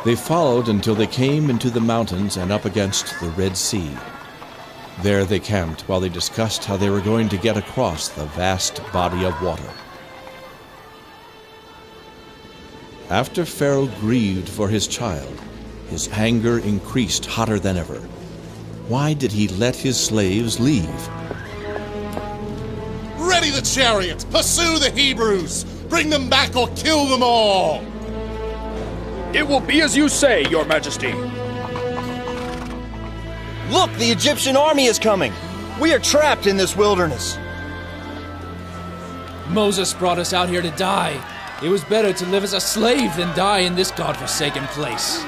They followed until they came into the mountains and up against the Red Sea. There they camped while they discussed how they were going to get across the vast body of water. After Pharaoh grieved for his child, his anger increased hotter than ever. Why did he let his slaves leave? Ready the chariots! Pursue the Hebrews! Bring them back or kill them all! It will be as you say, Your Majesty. Look, the Egyptian army is coming! We are trapped in this wilderness. Moses brought us out here to die. It was better to live as a slave than die in this godforsaken place.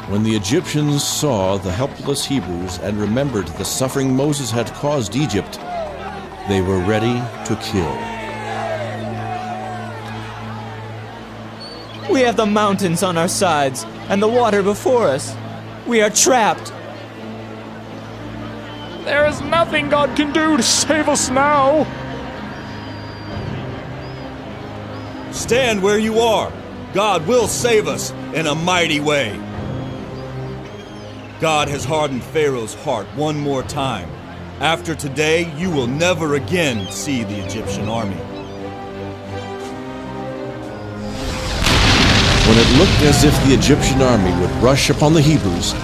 When the Egyptians saw the helpless Hebrews and remembered the suffering Moses had caused Egypt, they were ready to kill. We have the mountains on our sides and the water before us. We are trapped. There is nothing God can do to save us now. Stand where you are. God will save us in a mighty way. God has hardened Pharaoh's heart one more time. After today, you will never again see the Egyptian army. When it looked as if the Egyptian army would rush upon the Hebrews,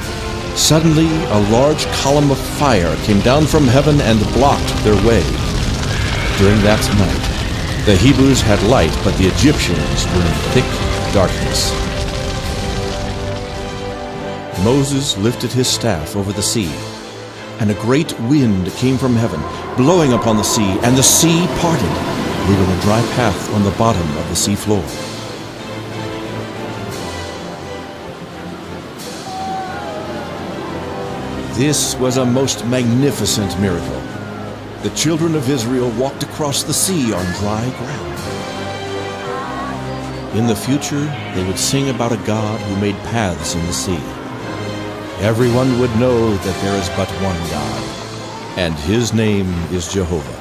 suddenly a large column of fire came down from heaven and blocked their way. During that night, the Hebrews had light, but the Egyptians were in thick darkness. Moses lifted his staff over the sea, and a great wind came from heaven, blowing upon the sea, and the sea parted, leaving a dry path on the bottom of the sea floor. This was a most magnificent miracle. The children of Israel walked across the sea on dry ground. In the future, they would sing about a God who made paths in the sea. Everyone would know that there is but one God, and his name is Jehovah.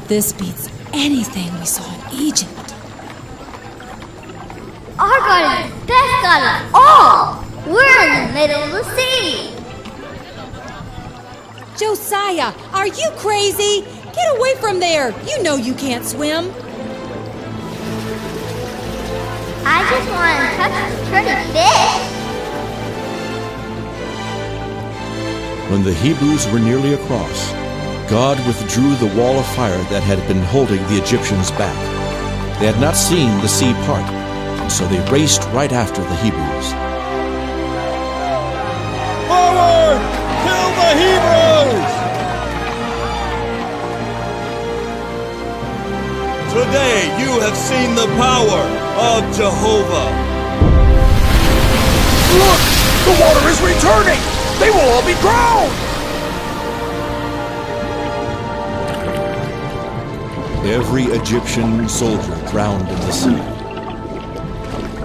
This beats anything we saw in Egypt. Our God is the best God of all! We're in the middle of the sea! Josiah, are you crazy? Get away from there! You know you can't swim. I just want to touch the pretty fish! When the Hebrews were nearly across, God withdrew the wall of fire that had been holding the Egyptians back. They had not seen the sea part, and so they raced right after the Hebrews. Forward! Kill the Hebrews! Today you have seen the power of Jehovah. Look! The water is returning! They will all be drowned! Every Egyptian soldier drowned in the sea.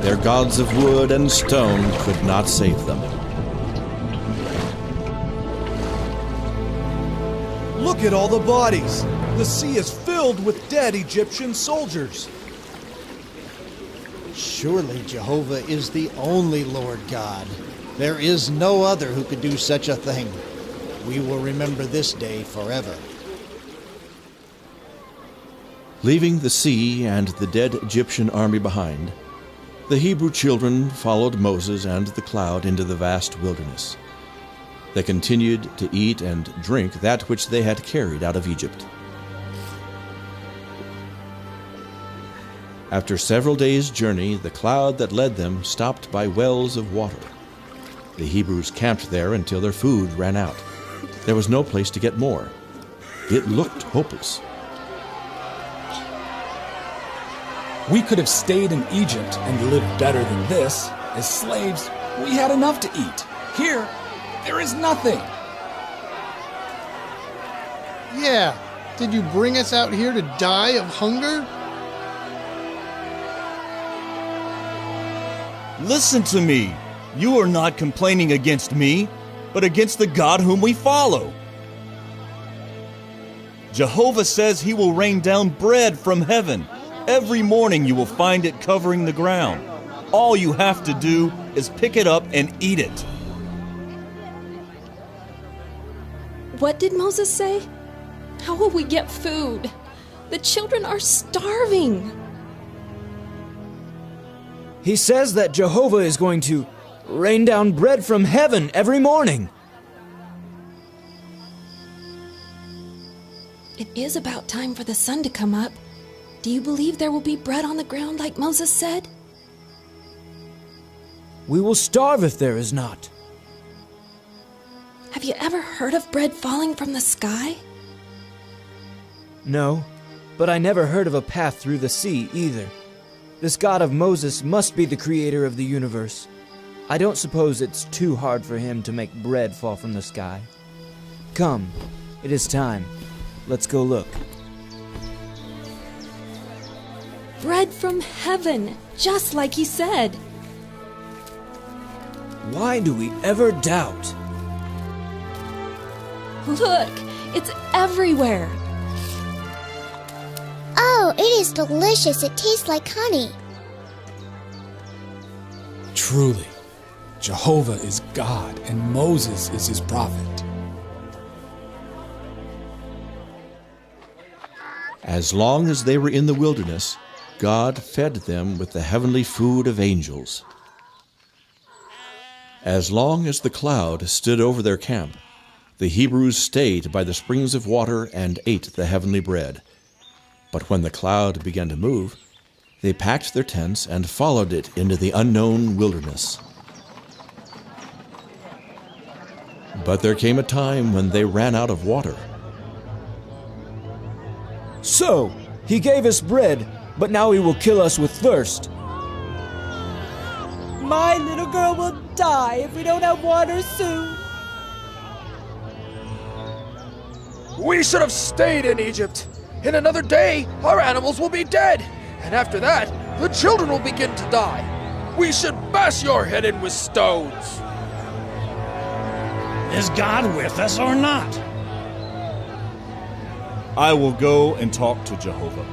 Their gods of wood and stone could not save them. Look at all the bodies! The sea is filled with dead Egyptian soldiers. Surely Jehovah is the only Lord God. There is no other who could do such a thing. We will remember this day forever. Leaving the sea and the dead Egyptian army behind, the Hebrew children followed Moses and the cloud into the vast wilderness. They continued to eat and drink that which they had carried out of Egypt. After several days' journey, the cloud that led them stopped by wells of water. The Hebrews camped there until their food ran out. There was no place to get more. It looked hopeless. We could have stayed in Egypt and lived better than this. As slaves, we had enough to eat. Here, there is nothing. Yeah, did you bring us out here to die of hunger? Listen to me. You are not complaining against me, but against the God whom we follow. Jehovah says he will rain down bread from heaven. Every morning you will find it covering the ground. All you have to do is pick it up and eat it. What did Moses say? How will we get food? The children are starving. He says that Jehovah is going to rain down bread from heaven every morning. It is about time for the sun to come up. Do you believe there will be bread on the ground like Moses said? We will starve if there is not. Have you ever heard of bread falling from the sky? No, but I never heard of a path through the sea either. This God of Moses must be the creator of the universe. I don't suppose it's too hard for him to make bread fall from the sky. Come, it is time. Let's go look. Bread from heaven, just like he said. Why do we ever doubt? Look, it's everywhere. Oh, it is delicious. It tastes like honey. Truly, Jehovah is God and Moses is his prophet. As long as they were in the wilderness, God fed them with the heavenly food of angels. As long as the cloud stood over their camp, the Hebrews stayed by the springs of water and ate the heavenly bread. But when the cloud began to move, they packed their tents and followed it into the unknown wilderness. But there came a time when they ran out of water. So, he gave us bread, but now he will kill us with thirst. My little girl will die if we don't have water soon. We should have stayed in Egypt. In another day, our animals will be dead. And after that, the children will begin to die. We should bash your head in with stones. Is God with us or not? I will go and talk to Jehovah.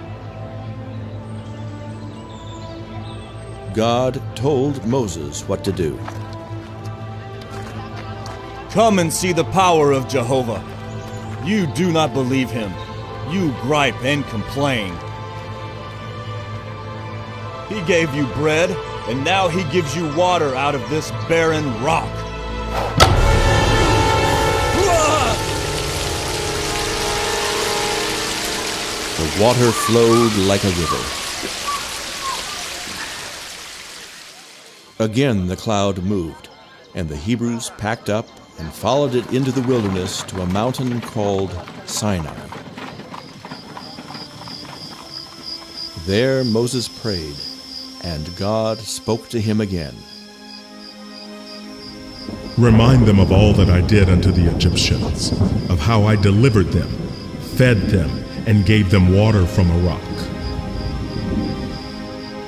God told Moses what to do. Come and see the power of Jehovah. You do not believe him. You gripe and complain. He gave you bread, and now he gives you water out of this barren rock. The water flowed like a river. Again the cloud moved, and the Hebrews packed up and followed it into the wilderness to a mountain called Sinai. There Moses prayed, and God spoke to him again. Remind them of all that I did unto the Egyptians, of how I delivered them, fed them, and gave them water from a rock.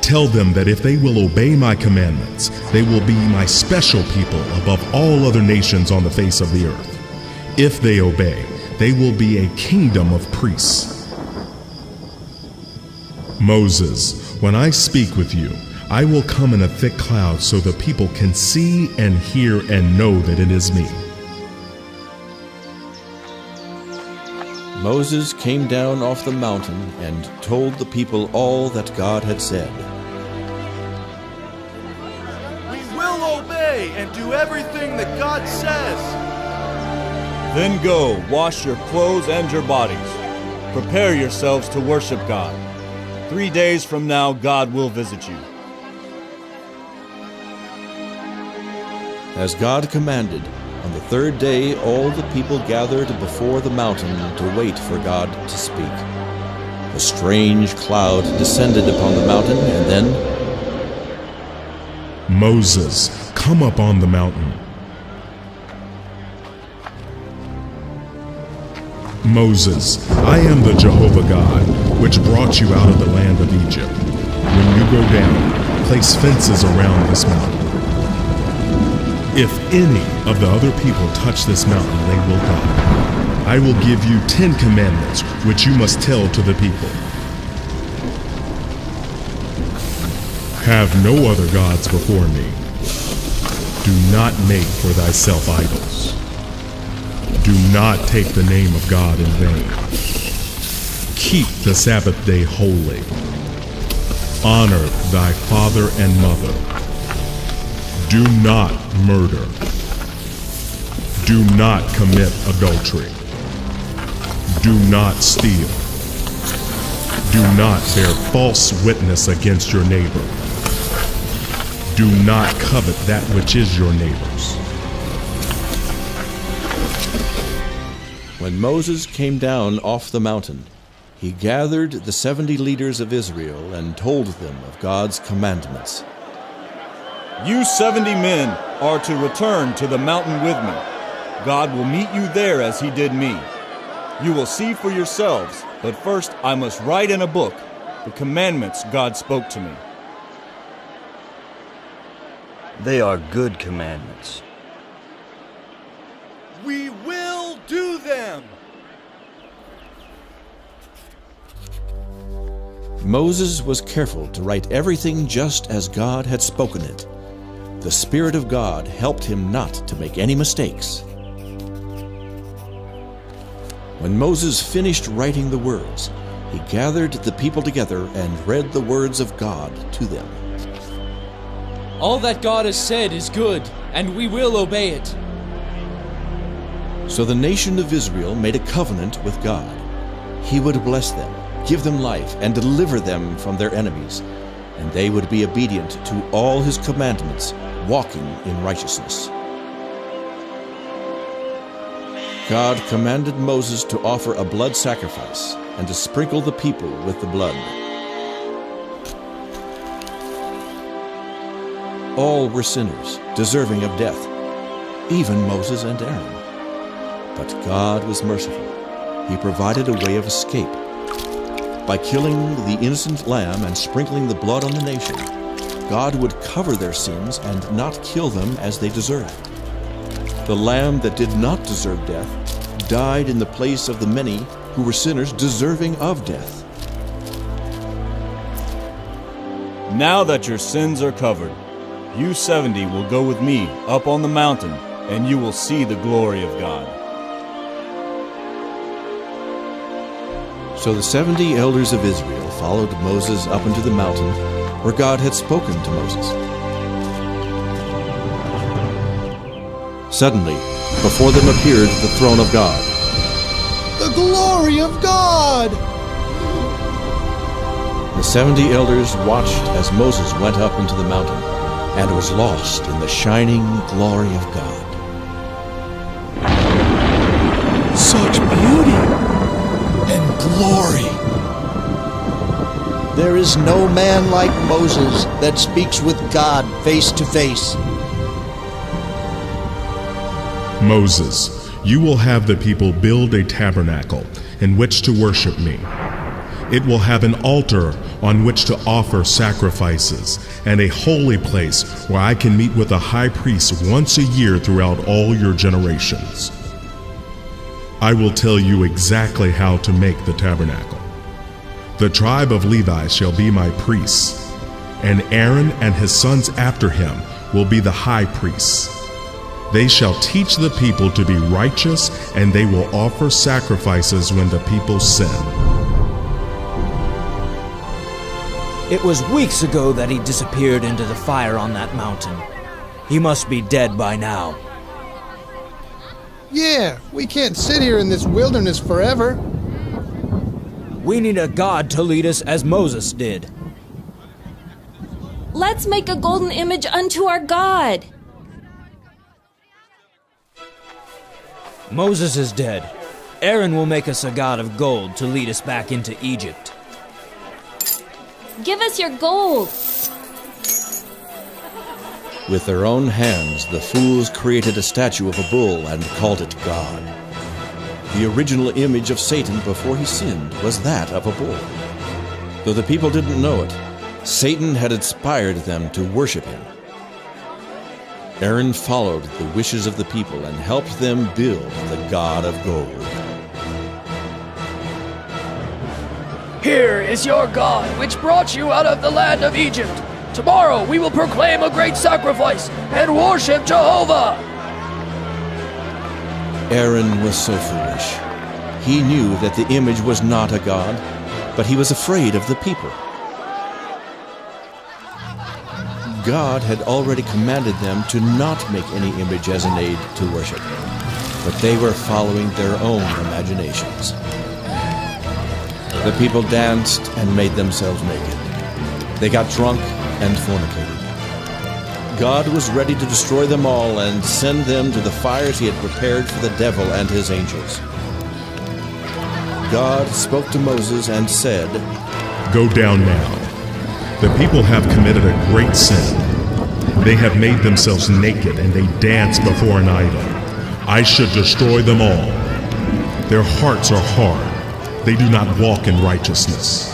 Tell them that if they will obey my commandments, they will be my special people above all other nations on the face of the earth. If they obey, they will be a kingdom of priests. Moses, when I speak with you, I will come in a thick cloud so the people can see and hear and know that it is me. Moses came down off the mountain and told the people all that God had said. We will obey and do everything that God says. Then go, wash your clothes and your bodies. Prepare yourselves to worship God. 3 days from now, God will visit you. As God commanded, on the third day all the people gathered before the mountain to wait for God to speak. A strange cloud descended upon the mountain, and then, Moses, come up on the mountain. Moses, I am the Jehovah God, which brought you out of the land of Egypt. When you go down, place fences around this mountain. If any of the other people touch this mountain, they will die. I will give you 10 commandments, which you must tell to the people. Have no other gods before me. Do not make for thyself idols. Do not take the name of God in vain. Keep the Sabbath day holy. Honor thy father and mother. Do not murder. Do not commit adultery. Do not steal. Do not bear false witness against your neighbor. Do not covet that which is your neighbor's. When Moses came down off the mountain, he gathered the 70 leaders of Israel and told them of God's commandments. You 70 men are to return to the mountain with me. God will meet you there as he did me. You will see for yourselves, but first I must write in a book the commandments God spoke to me. They are good commandments. We will do them! Moses was careful to write everything just as God had spoken it. The Spirit of God helped him not to make any mistakes. When Moses finished writing the words, he gathered the people together and read the words of God to them. All that God has said is good, and we will obey it. So the nation of Israel made a covenant with God. He would bless them, give them life, and deliver them from their enemies, and they would be obedient to all his commandments, walking in righteousness. God commanded Moses to offer a blood sacrifice and to sprinkle the people with the blood. All were sinners, deserving of death, even Moses and Aaron. But God was merciful. He provided a way of escape. By killing the innocent lamb and sprinkling the blood on the nation, God would cover their sins and not kill them as they deserved. The lamb that did not deserve death died in the place of the many who were sinners deserving of death. Now that your sins are covered, you 70 will go with me up on the mountain, and you will see the glory of God. So the 70 elders of Israel followed Moses up into the mountain where God had spoken to Moses. Suddenly, before them appeared the throne of God. The glory of God! The 70 elders watched as Moses went up into the mountain and was lost in the shining glory of God. Such beauty and glory! There is no man like Moses that speaks with God face to face. Moses, you will have the people build a tabernacle in which to worship me. It will have an altar on which to offer sacrifices, and a holy place where I can meet with the high priest once a year throughout all your generations. I will tell you exactly how to make the tabernacle. The tribe of Levi shall be my priests, and Aaron and his sons after him will be the high priests. They shall teach the people to be righteous, and they will offer sacrifices when the people sin. It was weeks ago that he disappeared into the fire on that mountain. He must be dead by now. Yeah, we can't sit here in this wilderness forever. We need a god to lead us as Moses did. Let's make a golden image unto our God. Moses is dead. Aaron will make us a god of gold to lead us back into Egypt. Give us your gold. With their own hands, the fools created a statue of a bull and called it God. The original image of Satan before he sinned was that of a bull. Though the people didn't know it, Satan had inspired them to worship him. Aaron followed the wishes of the people and helped them build the god of gold. Here is your God, which brought you out of the land of Egypt. Tomorrow we will proclaim a great sacrifice and worship Jehovah. Aaron was so foolish. He knew that the image was not a god, but he was afraid of the people. God had already commanded them to not make any image as an aid to worship, but they were following their own imaginations. The people danced and made themselves naked. They got drunk and fornicated. God was ready to destroy them all and send them to the fires he had prepared for the devil and his angels. God spoke to Moses and said, "Go down now. The people have committed a great sin. They have made themselves naked and they dance before an idol. I should destroy them all. Their hearts are hard. They do not walk in righteousness."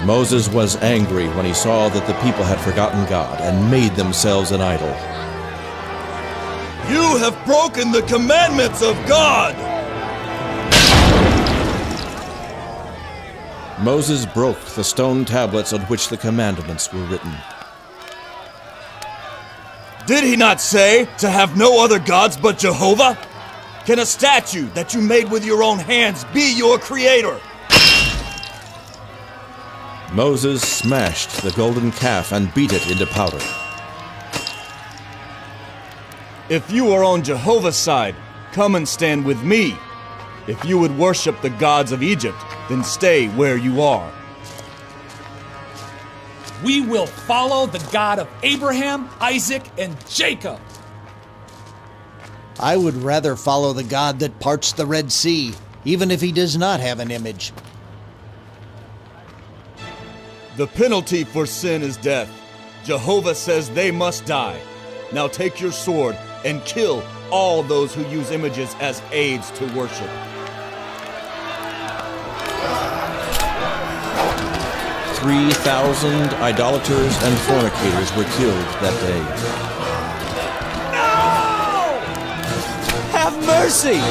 Moses was angry when he saw that the people had forgotten God and made themselves an idol. You have broken the commandments of God! Moses broke the stone tablets on which the commandments were written. Did he not say to have no other gods but Jehovah? Can a statue that you made with your own hands be your creator? Moses smashed the golden calf and beat it into powder. If you are on Jehovah's side, come and stand with me. If you would worship the gods of Egypt, then stay where you are. We will follow the God of Abraham, Isaac, and Jacob. I would rather follow the God that parts the Red Sea, even if he does not have an image. The penalty for sin is death. Jehovah says they must die. Now take your sword and kill all those who use images as aids to worship. "3,000 idolaters and fornicators were killed that day." Have mercy!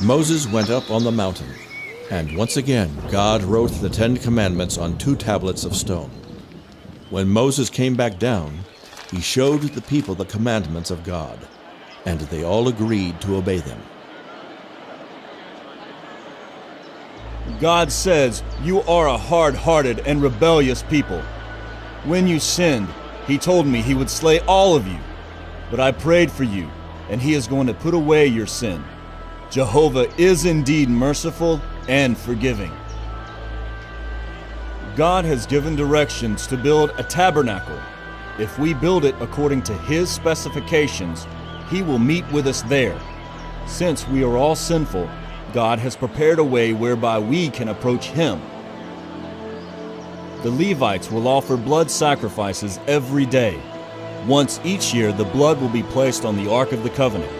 Moses went up on the mountain, and once again God wrote the 10 Commandments on 2 tablets of stone. When Moses came back down, he showed the people the commandments of God, and they all agreed to obey them. God says you are a hard-hearted and rebellious people. When you sinned, he told me he would slay all of you. But I prayed for you, and he is going to put away your sin. Jehovah is indeed merciful and forgiving. God has given directions to build a tabernacle. If we build it according to his specifications, he will meet with us there. Since we are all sinful, God has prepared a way whereby we can approach him. The Levites will offer blood sacrifices every day. Once each year, the blood will be placed on the Ark of the Covenant.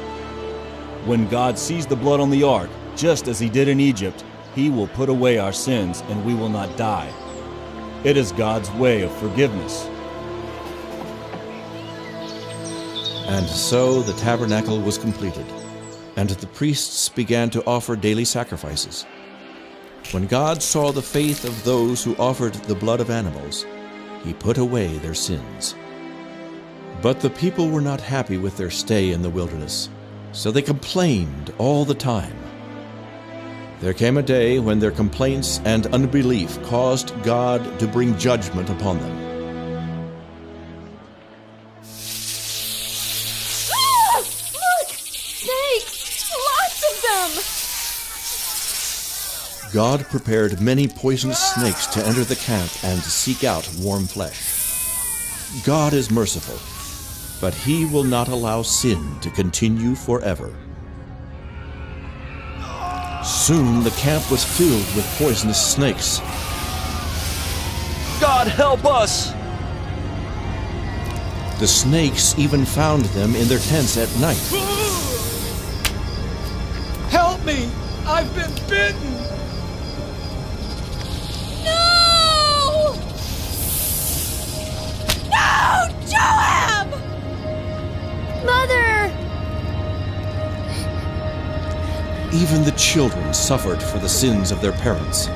When God sees the blood on the Ark, just as he did in Egypt, he will put away our sins and we will not die. It is God's way of forgiveness. And so the tabernacle was completed, and the priests began to offer daily sacrifices. When God saw the faith of those who offered the blood of animals, he put away their sins. But the people were not happy with their stay in the wilderness, so they complained all the time. There came a day when their complaints and unbelief caused God to bring judgment upon them. Look! Snakes! Lots of them! God prepared many poisonous snakes to enter the camp and seek out warm flesh. God is merciful, but he will not allow sin to continue forever. Soon the camp was filled with poisonous snakes. God help us! The snakes even found them in their tents at night. Help me! I've been bitten! No! No! Joab! Mother! Even the children suffered for the sins of their parents.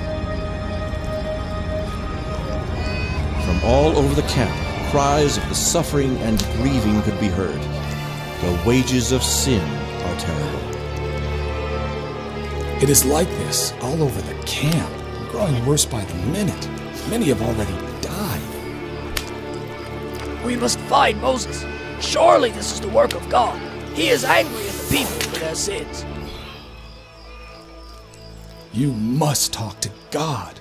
From all over the camp, cries of the suffering and grieving could be heard. The wages of sin are terrible. It is like this all over the camp, growing worse by the minute. Many have already died. We must find Moses. Surely this is the work of God. He is angry at the people for their sins. You must talk to God.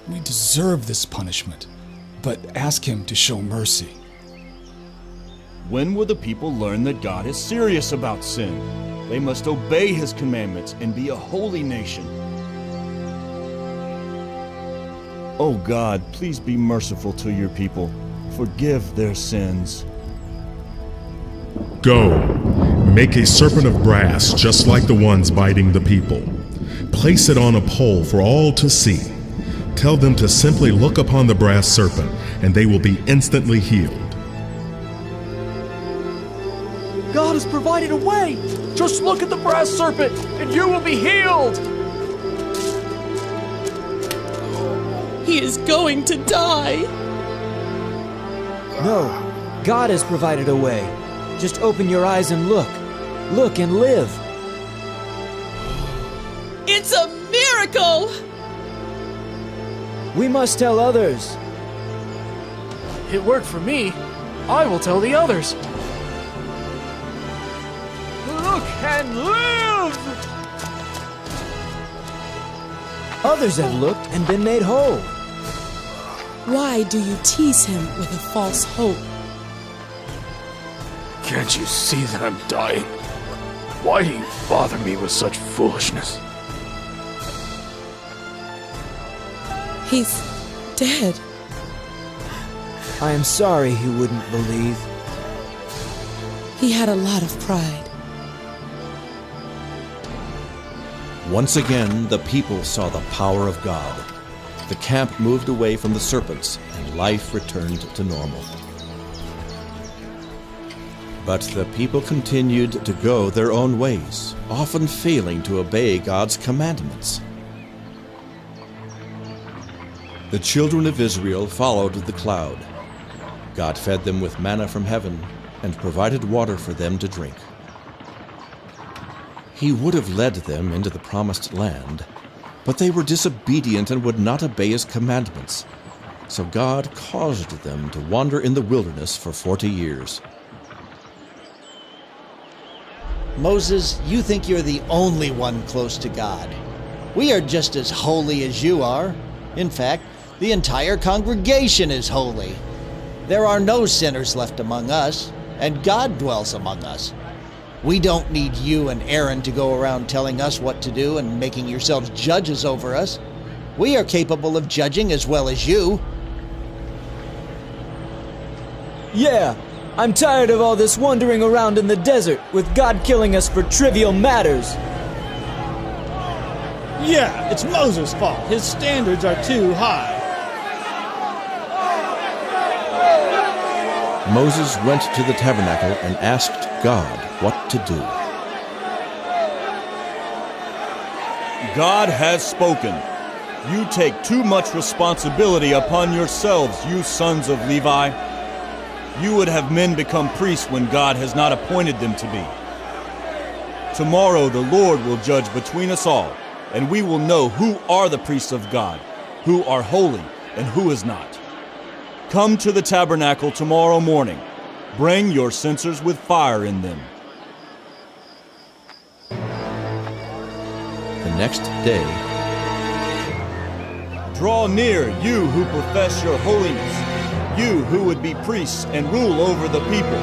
We deserve this punishment, but ask him to show mercy. When will the people learn that God is serious about sin? They must obey his commandments and be a holy nation. Oh God, please be merciful to your people. Forgive their sins. Go, make a serpent of brass just like the ones biting the people. Place it on a pole for all to see. Tell them to simply look upon the brass serpent, and they will be instantly healed. God has provided a way. Just look at the brass serpent, and you will be healed. He is going to die. No, God has provided a way. Just open your eyes and look. Look and live. It's a miracle! We must tell others. It worked for me. I will tell the others. Look and live! Others have looked and been made whole. Why do you tease him with a false hope? Can't you see that I'm dying? Why do you bother me with such foolishness? He's dead. I am sorry he wouldn't believe. He had a lot of pride. Once again, the people saw the power of God. The camp moved away from the serpents, and life returned to normal. But the people continued to go their own ways, often failing to obey God's commandments. The children of Israel followed the cloud. God fed them with manna from heaven and provided water for them to drink. He would have led them into the promised land, but they were disobedient and would not obey his commandments. So God caused them to wander in the wilderness for 40 years. Moses, you think you're the only one close to God. We are just as holy as you are. In fact, the entire congregation is holy. There are no sinners left among us, and God dwells among us. We don't need you and Aaron to go around telling us what to do and making yourselves judges over us. We are capable of judging as well as you. Yeah, I'm tired of all this wandering around in the desert with God killing us for trivial matters. Yeah, it's Moses' fault. His standards are too high. Moses went to the tabernacle and asked God what to do. God has spoken. You take too much responsibility upon yourselves, you sons of Levi. You would have men become priests when God has not appointed them to be. Tomorrow the Lord will judge between us all, and we will know who are the priests of God, who are holy, and who is not. Come to the tabernacle tomorrow morning. Bring your censers with fire in them. The next day, draw near, you who profess your holiness, you who would be priests and rule over the people.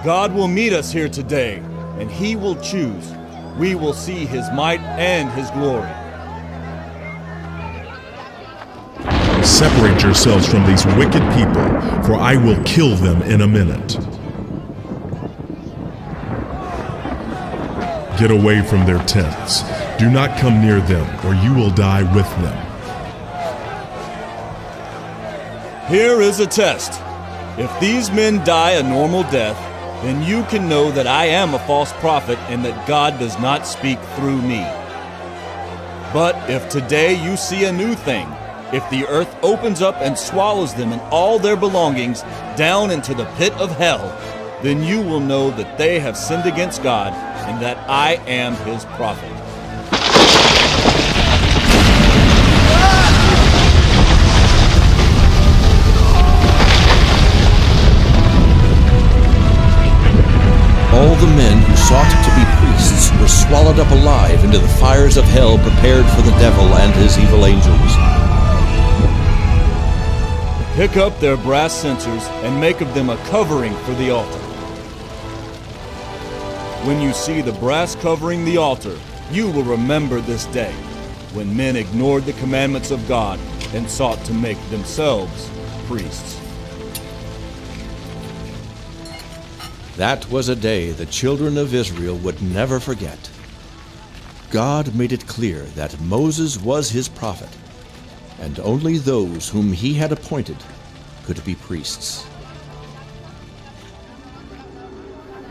God will meet us here today, and he will choose. We will see his might and his glory. Separate yourselves from these wicked people, for I will kill them in a minute. Get away from their tents. Do not come near them, or you will die with them. Here is a test. If these men die a normal death, then you can know that I am a false prophet and that God does not speak through me. But if today you see a new thing, if the earth opens up and swallows them and all their belongings down into the pit of hell, then you will know that they have sinned against God and that I am his prophet. All the men who sought to be priests were swallowed up alive into the fires of hell prepared for the devil and his evil angels. Pick up their brass censers and make of them a covering for the altar. When you see the brass covering the altar, you will remember this day, when men ignored the commandments of God and sought to make themselves priests. That was a day the children of Israel would never forget. God made it clear that Moses was his prophet, and only those whom he had appointed could be priests.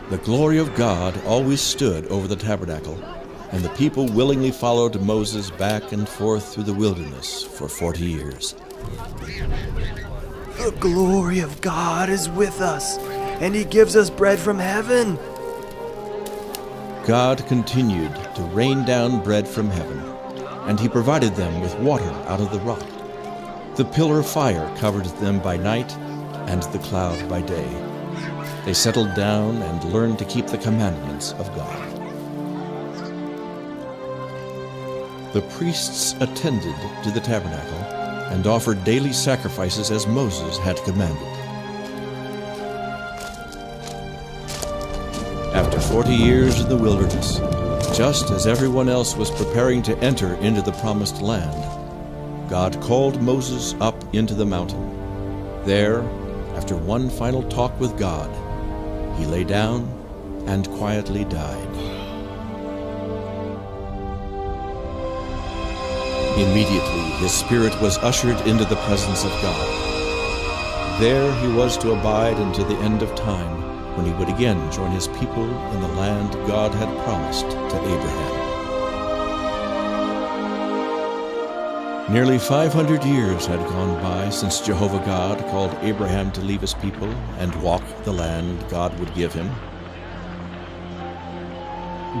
The glory of God always stood over the tabernacle, and the people willingly followed Moses back and forth through the wilderness for 40 years. The glory of God is with us, and he gives us bread from heaven. God continued to rain down bread from heaven, and he provided them with water out of the rock. The pillar of fire covered them by night, and the cloud by day. They settled down and learned to keep the commandments of God. The priests attended to the tabernacle and offered daily sacrifices as Moses had commanded. After 40 years in the wilderness, just as everyone else was preparing to enter into the promised land, God called Moses up into the mountain. There, after one final talk with God, he lay down and quietly died. Immediately, his spirit was ushered into the presence of God. There he was to abide until the end of time, when he would again join his people in the land God had promised to Abraham. Nearly 500 years had gone by since Jehovah God called Abraham to leave his people and walk the land God would give him.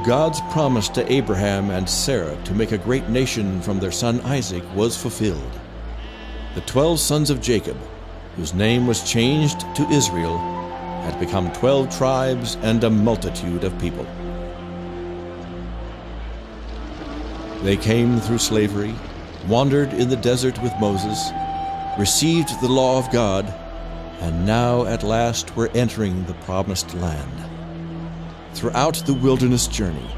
God's promise to Abraham and Sarah to make a great nation from their son Isaac was fulfilled. The 12 sons of Jacob, whose name was changed to Israel, had become 12 tribes and a multitude of people. They came through slavery, wandered in the desert with Moses, received the law of God, and now at last were entering the promised land. Throughout the wilderness journey,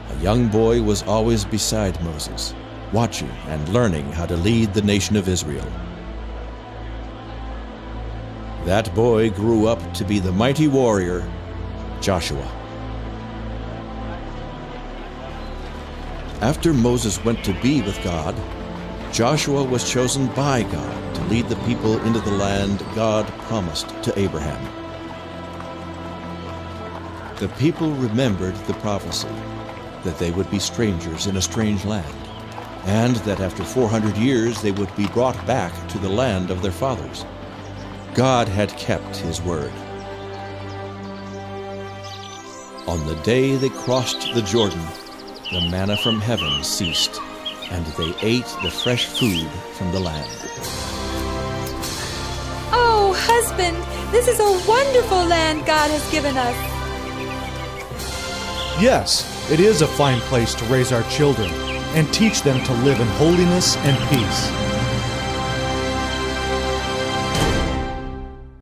a young boy was always beside Moses, watching and learning how to lead the nation of Israel. That boy grew up to be the mighty warrior, Joshua. After Moses went to be with God, Joshua was chosen by God to lead the people into the land God promised to Abraham. The people remembered the prophecy that they would be strangers in a strange land, and that after 400 years they would be brought back to the land of their fathers. God had kept his word. On the day they crossed the Jordan, the manna from heaven ceased, and they ate the fresh food from the land. Oh, husband, this is a wonderful land God has given us. Yes, it is a fine place to raise our children and teach them to live in holiness and peace.